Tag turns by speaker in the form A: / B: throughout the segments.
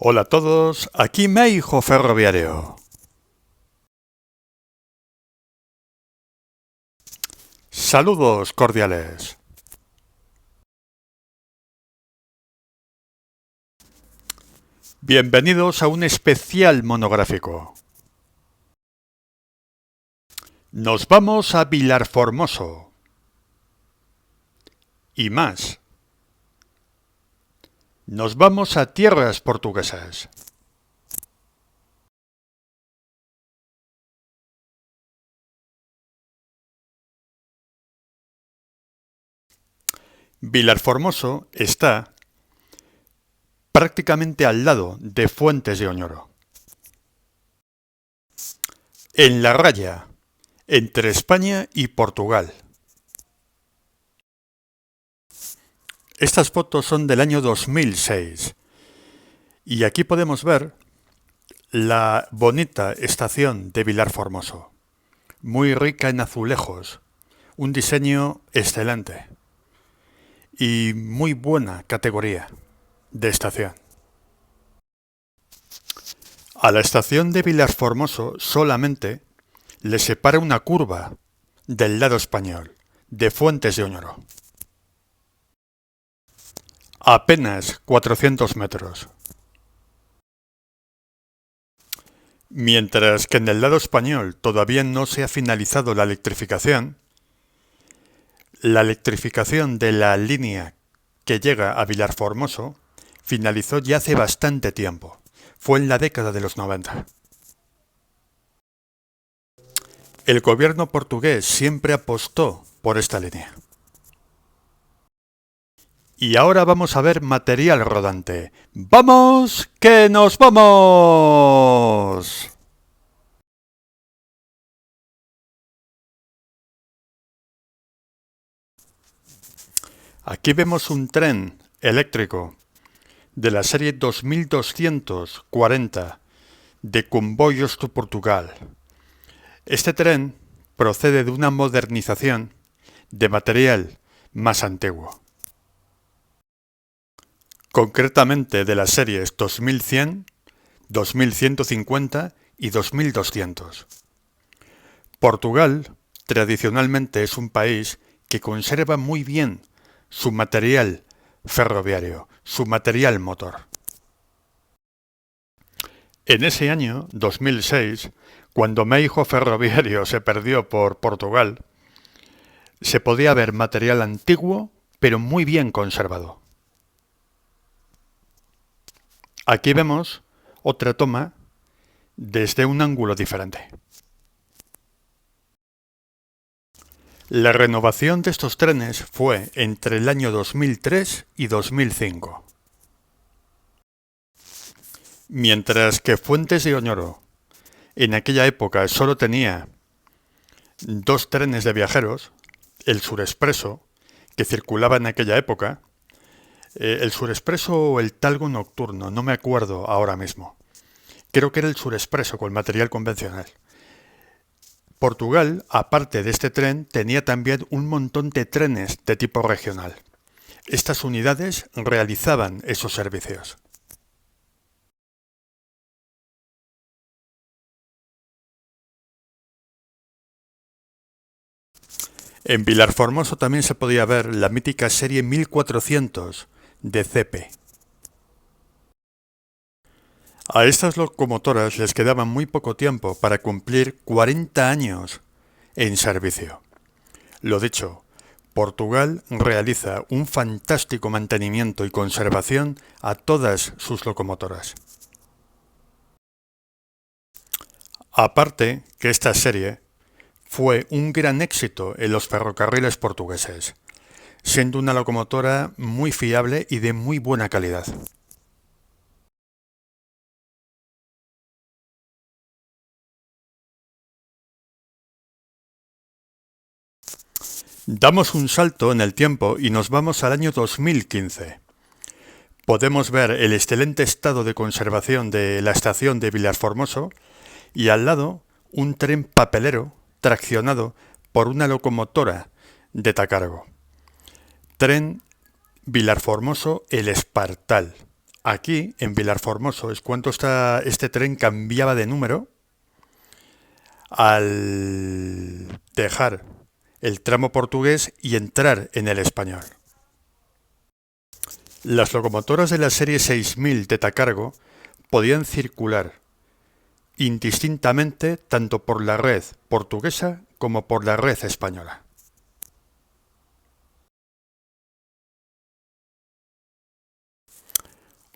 A: Hola a todos, aquí Meijo Ferroviario. Saludos cordiales. Bienvenidos a un especial monográfico. Nos vamos a Vilarformoso. Y más. Nos vamos a tierras portuguesas. Vilarformoso está prácticamente al lado de Fuentes de Oñoro. En la raya, entre España y Portugal. Estas fotos son del año 2006 y aquí podemos ver la bonita estación de Vilarformoso, muy rica en azulejos, un diseño excelente y muy buena categoría de estación. A la estación de Vilarformoso solamente le separa una curva del lado español, de Fuentes de Oñoro. Apenas 400 metros. Mientras que en el lado español todavía no se ha finalizado la electrificación de la línea que llega a Vilarformoso finalizó ya hace bastante tiempo. Fue en la década de los 90. El gobierno portugués siempre apostó por esta línea. Y ahora vamos a ver material rodante. ¡Vamos, que nos vamos! Aquí vemos un tren eléctrico de la serie 2240 de Comboios de Portugal. Este tren procede de una modernización de material más antiguo, concretamente de las series 2100, 2150 y 2200. Portugal tradicionalmente es un país que conserva muy bien su material ferroviario, su material motor. En ese año, 2006, cuando Meijo Ferroviario se perdió por Portugal, se podía ver material antiguo, pero muy bien conservado. Aquí vemos otra toma desde un ángulo diferente. La renovación de estos trenes fue entre el año 2003 y 2005. Mientras que Fuentes de Oñoro en aquella época solo tenía dos trenes de viajeros, el Surexpreso, que circulaba en aquella época, el Surexpreso o el Talgo Nocturno, no me acuerdo ahora mismo. Creo que era el Surexpreso con material convencional. Portugal, aparte de este tren, tenía también un montón de trenes de tipo regional. Estas unidades realizaban esos servicios. En Vilarformoso también se podía ver la mítica serie 1400 de CP. A estas locomotoras les quedaba muy poco tiempo para cumplir 40 años en servicio. Lo dicho, Portugal realiza un fantástico mantenimiento y conservación a todas sus locomotoras. Aparte que esta serie fue un gran éxito en los ferrocarriles portugueses, siendo una locomotora muy fiable y de muy buena calidad. Damos un salto en el tiempo y nos vamos al año 2015. Podemos ver el excelente estado de conservación de la estación de Vilarformoso y al lado un tren papelero traccionado por una locomotora de Tacargo. Tren Vilarformoso El Espartal, Aquí, en Vilarformoso, es cuando este tren cambiaba de número al dejar el tramo portugués y entrar en el español. Las locomotoras de la serie 6000 Tetacargo podían circular indistintamente tanto por la red portuguesa como por la red española.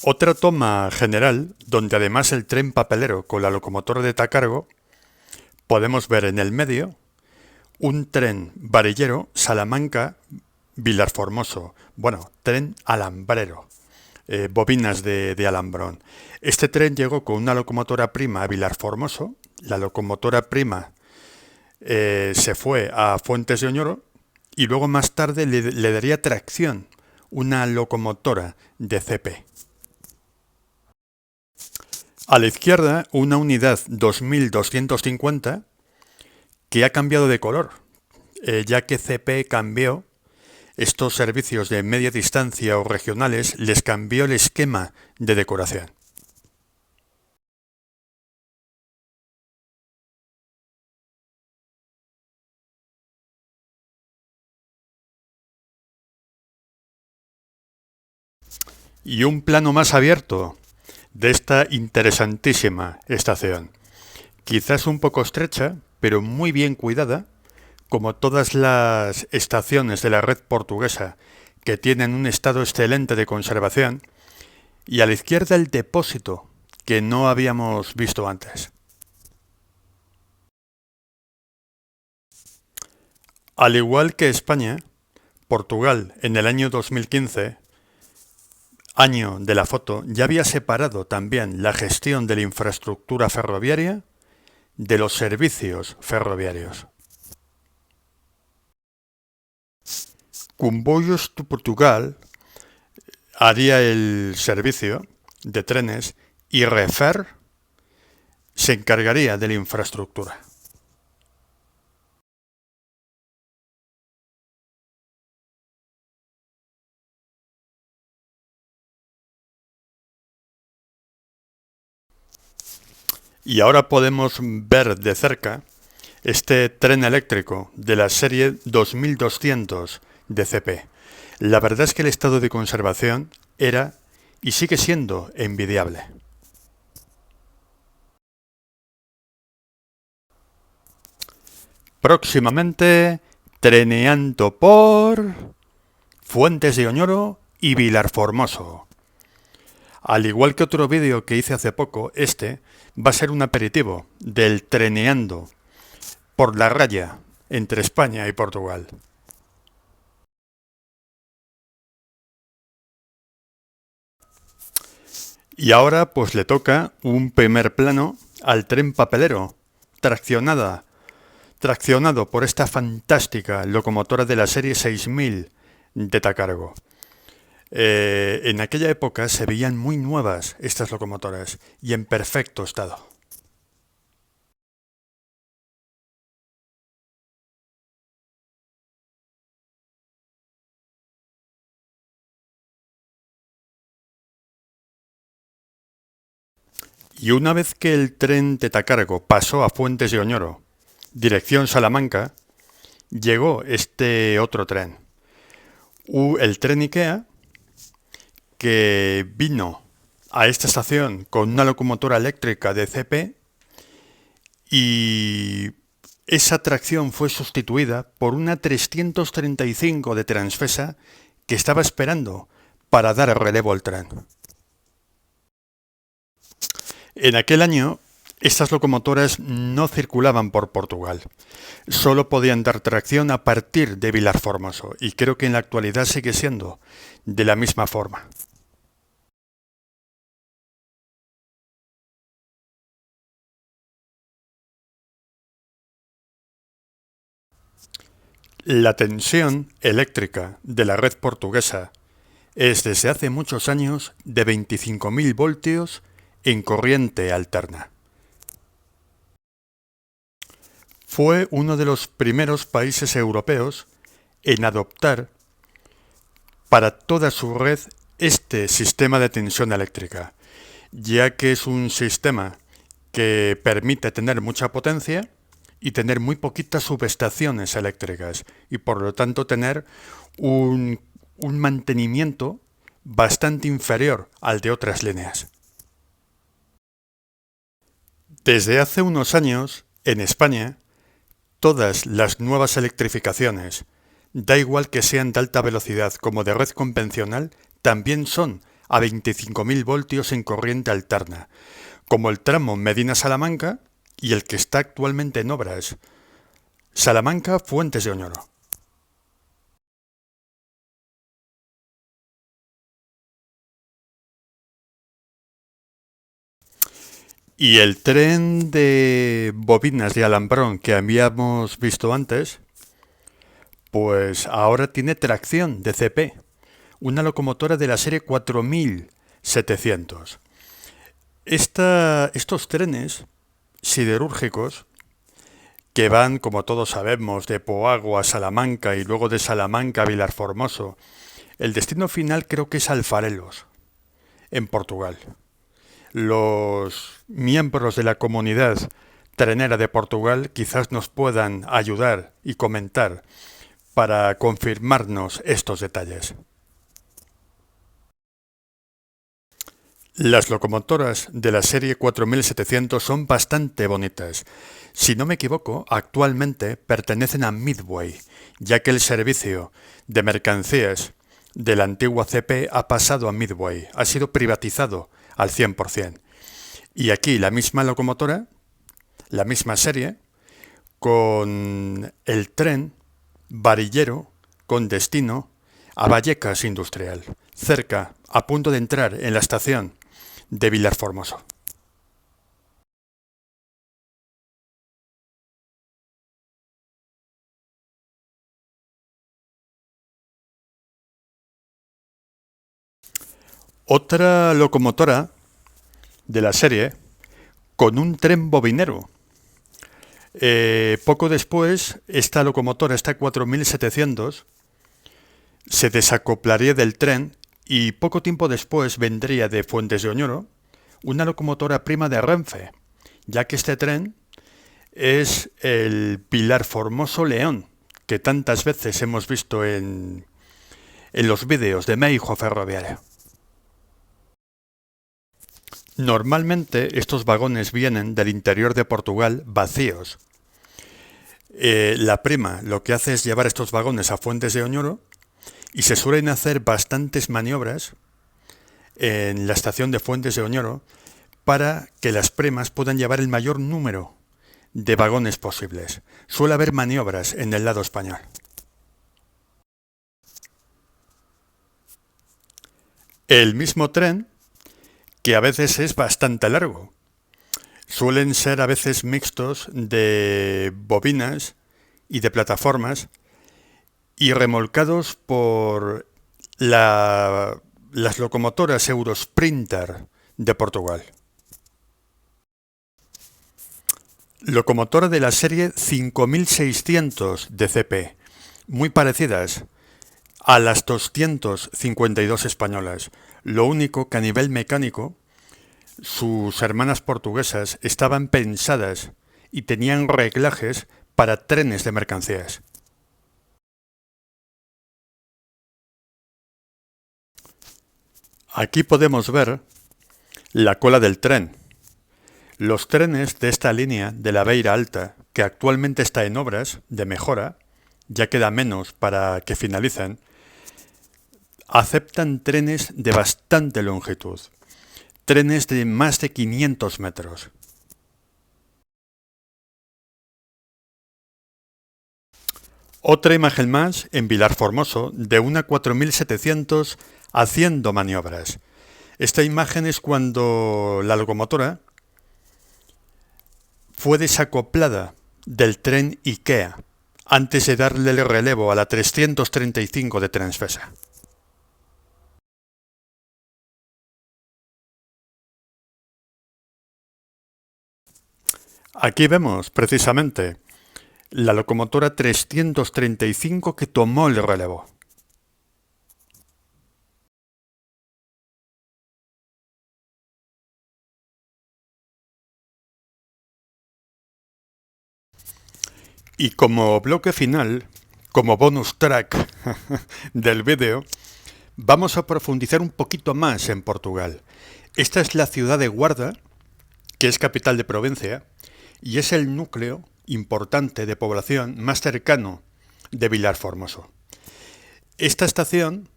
A: Otra toma general, donde además el tren papelero con la locomotora de Tacargo, podemos ver en el medio un tren varillero Salamanca-Vilarformoso, bueno, tren alambrero, bobinas de alambrón. Este tren llegó con una locomotora prima a Vilarformoso, la locomotora prima se fue a Fuentes de Oñoro y luego más tarde le daría tracción una locomotora de CP. A la izquierda, una unidad 2250 que ha cambiado de color, ya que CP cambió estos servicios de media distancia o regionales, les cambió el esquema de decoración. Y un plano más abierto de esta interesantísima estación. Quizás un poco estrecha, pero muy bien cuidada, como todas las estaciones de la red portuguesa que tienen un estado excelente de conservación, y a la izquierda el depósito que no habíamos visto antes. Al igual que España, Portugal en el año 2015, año de la foto, ya había separado también la gestión de la infraestructura ferroviaria de los servicios ferroviarios. Comboios de Portugal haría el servicio de trenes y Renfe se encargaría de la infraestructura. Y ahora podemos ver de cerca este tren eléctrico de la serie 2200 de CP. La verdad es que el estado de conservación era y sigue siendo envidiable. Próximamente, treneando por Fuentes de Oñoro y Vilarformoso. Al igual que otro vídeo que hice hace poco, este va a ser un aperitivo del treneando por la raya entre España y Portugal. Y ahora pues le toca un primer plano al tren papelero, traccionado por esta fantástica locomotora de la serie 6000 de Tacargo. En aquella época se veían muy nuevas estas locomotoras y en perfecto estado. Y una vez que el tren de Tacargo pasó a Fuentes de Oñoro, dirección Salamanca, llegó este otro tren, el tren Ikea, que vino a esta estación con una locomotora eléctrica de CP y esa tracción fue sustituida por una 335 de Transfesa que estaba esperando para dar relevo al tren. En aquel año, estas locomotoras no circulaban por Portugal. Solo podían dar tracción a partir de Vilarformoso y creo que en la actualidad sigue siendo de la misma forma. La tensión eléctrica de la red portuguesa es desde hace muchos años de 25.000 voltios en corriente alterna. Fue uno de los primeros países europeos en adoptar para toda su red este sistema de tensión eléctrica, ya que es un sistema que permite tener mucha potencia y tener muy poquitas subestaciones eléctricas y por lo tanto tener un mantenimiento bastante inferior al de otras líneas. Desde hace unos años, en España, todas las nuevas electrificaciones, da igual que sean de alta velocidad como de red convencional, también son a 25.000 voltios en corriente alterna, como el tramo Medina-Salamanca y el que está actualmente en obras, Salamanca-Fuentes de Oñoro. Y el tren de bobinas de alambrón que habíamos visto antes, pues ahora tiene tracción de CP, una locomotora de la serie 4700. Estos trenes siderúrgicos que van, como todos sabemos, de Poago a Salamanca y luego de Salamanca a Vilarformoso, el destino final creo que es Alfarelos, en Portugal. Los miembros de la comunidad trenera de Portugal quizás nos puedan ayudar y comentar para confirmarnos estos detalles. Las locomotoras de la serie 4700 son bastante bonitas. Si no me equivoco, actualmente pertenecen a Midway, ya que el servicio de mercancías de la antigua CP ha pasado a Midway, ha sido privatizado al 100%. Y aquí la misma locomotora, la misma serie, con el tren varillero con destino a Vallecas Industrial, cerca, a punto de entrar en la estación de Vilarformoso. Otra locomotora de la serie con un tren bobinero. Poco después, esta locomotora, esta 4700, se desacoplaría del tren y poco tiempo después vendría de Fuentes de Oñoro una locomotora prima de Renfe, ya que este tren es el Vilarformoso León, que tantas veces hemos visto en los vídeos de Meijo Ferroviaria. Normalmente estos vagones vienen del interior de Portugal vacíos. La prima lo que hace es llevar estos vagones a Fuentes de Oñoro y se suelen hacer bastantes maniobras en la estación de Fuentes de Oñoro para que las primas puedan llevar el mayor número de vagones posibles. Suele haber maniobras en el lado español. El mismo tren, que a veces es bastante largo. Suelen ser a veces mixtos de bobinas y de plataformas y remolcados por las locomotoras Eurosprinter de Portugal. Locomotora de la serie 5600 de CP, muy parecidas a las 252 españolas. Lo único que a nivel mecánico, sus hermanas portuguesas estaban pensadas y tenían reglajes para trenes de mercancías. Aquí podemos ver la cola del tren. Los trenes de esta línea de la Beira Alta, que actualmente está en obras de mejora, ya queda menos para que finalicen, aceptan trenes de bastante longitud, trenes de más de 500 metros. Otra imagen más en Vilarformoso de una 4700 haciendo maniobras. Esta imagen es cuando la locomotora fue desacoplada del tren IKEA antes de darle el relevo a la 335 de Transfesa. Aquí vemos precisamente la locomotora 335 que tomó el relevo. Y como bloque final, como bonus track del vídeo, vamos a profundizar un poquito más en Portugal. Esta es la ciudad de Guarda, que es capital de provincia, y es el núcleo importante de población más cercano de Vilar Formoso. Esta estación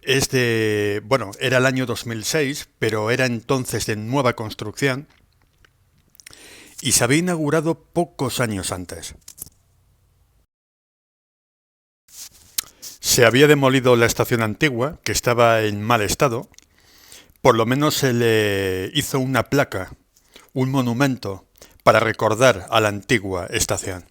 A: es era el año 2006, pero era entonces de nueva construcción y se había inaugurado pocos años antes. Se había demolido la estación antigua, que estaba en mal estado. Por lo menos se le hizo una placa, un monumento, para recordar a la antigua estación.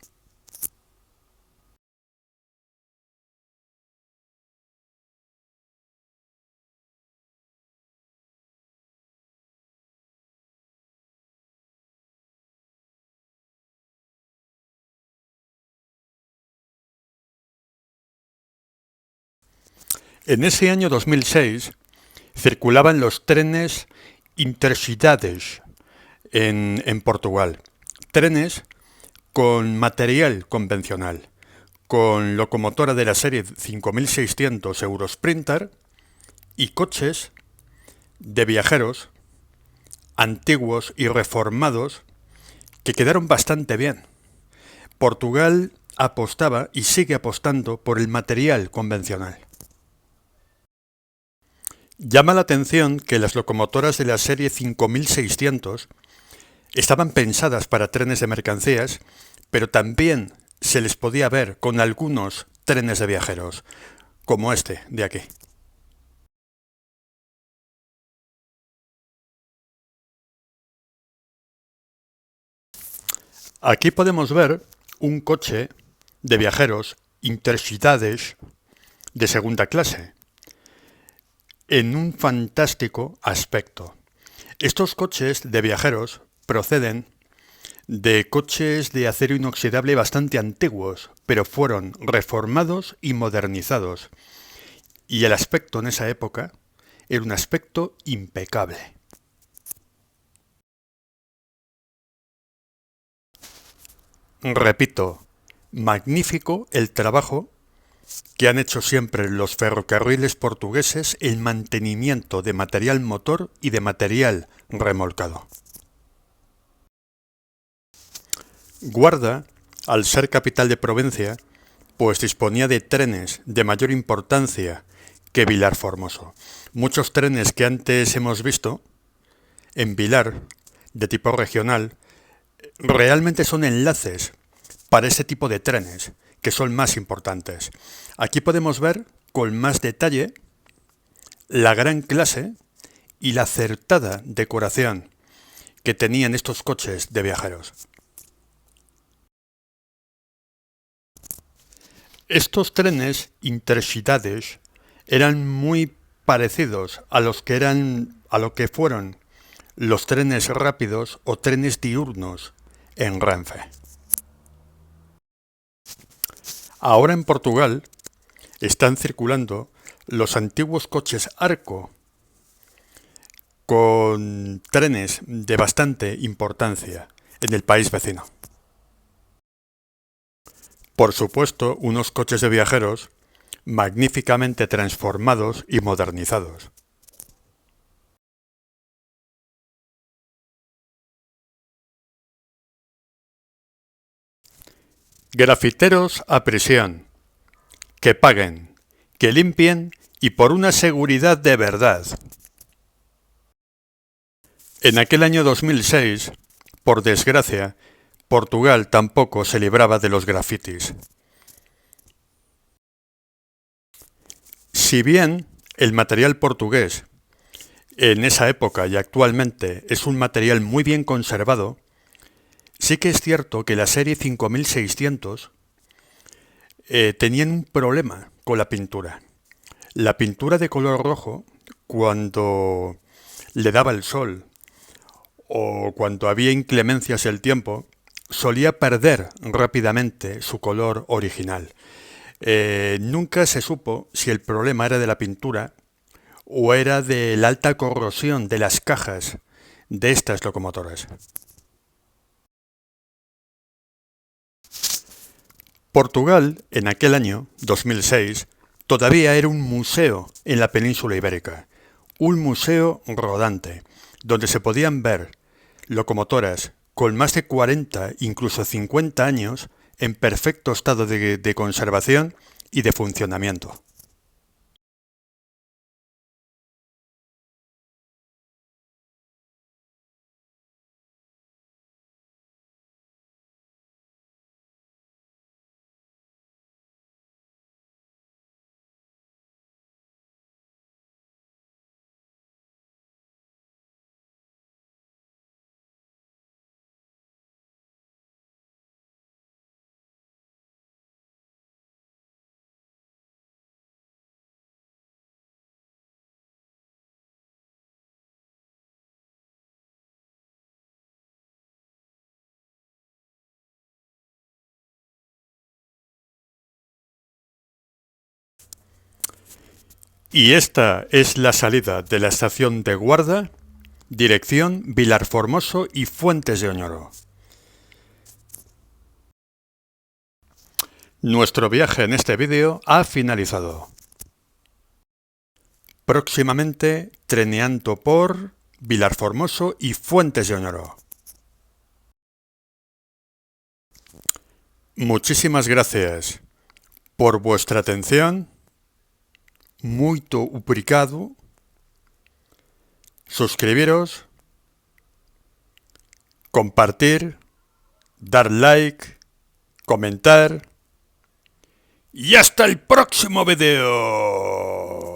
A: En ese año 2006 circulaban los trenes Intercidades en Portugal. Trenes con material convencional, con locomotora de la serie 5600 Eurosprinter y coches de viajeros antiguos y reformados que quedaron bastante bien. Portugal apostaba y sigue apostando por el material convencional. Llama la atención que las locomotoras de la serie 5600 estaban pensadas para trenes de mercancías, pero también se les podía ver con algunos trenes de viajeros, como este de aquí. Aquí podemos ver un coche de viajeros Intercidades de segunda clase, en un fantástico aspecto. Estos coches de viajeros proceden de coches de acero inoxidable bastante antiguos, pero fueron reformados y modernizados. Y el aspecto en esa época era un aspecto impecable. Repito, magnífico el trabajo que han hecho siempre los ferrocarriles portugueses en mantenimiento de material motor y de material remolcado. Guarda, al ser capital de provincia, pues disponía de trenes de mayor importancia que Vilar Formoso. Muchos trenes que antes hemos visto en Vilar, de tipo regional, realmente son enlaces para ese tipo de trenes, que son más importantes. Aquí podemos ver con más detalle la gran clase y la acertada decoración que tenían estos coches de viajeros. Estos trenes Intercidades eran muy parecidos a lo que fueron los trenes rápidos o trenes diurnos en Renfe. Ahora en Portugal están circulando los antiguos coches Arco con trenes de bastante importancia en el país vecino. Por supuesto, unos coches de viajeros magníficamente transformados y modernizados. Grafiteros a prisión. Que paguen, que limpien y por una seguridad de verdad. En aquel año 2006, por desgracia, Portugal tampoco se libraba de los grafitis. Si bien el material portugués en esa época y actualmente es un material muy bien conservado, sí que es cierto que la serie 5600 tenían un problema con la pintura. La pintura de color rojo, cuando le daba el sol o cuando había inclemencias del tiempo, solía perder rápidamente su color original. Nunca se supo si el problema era de la pintura o era de la alta corrosión de las cajas de estas locomotoras. Portugal, en aquel año, 2006, todavía era un museo en la península ibérica, un museo rodante, donde se podían ver locomotoras con más de 40, incluso 50 años, en perfecto estado de conservación y de funcionamiento. Y esta es la salida de la estación de Guarda, dirección Vilarformoso y Fuentes de Oñoro. Nuestro viaje en este vídeo ha finalizado. Próximamente treneando por Vilarformoso y Fuentes de Oñoro. Muchísimas gracias por vuestra atención. Muito obrigado. Suscribiros, compartir, dar like, comentar. ¡Y hasta el próximo video!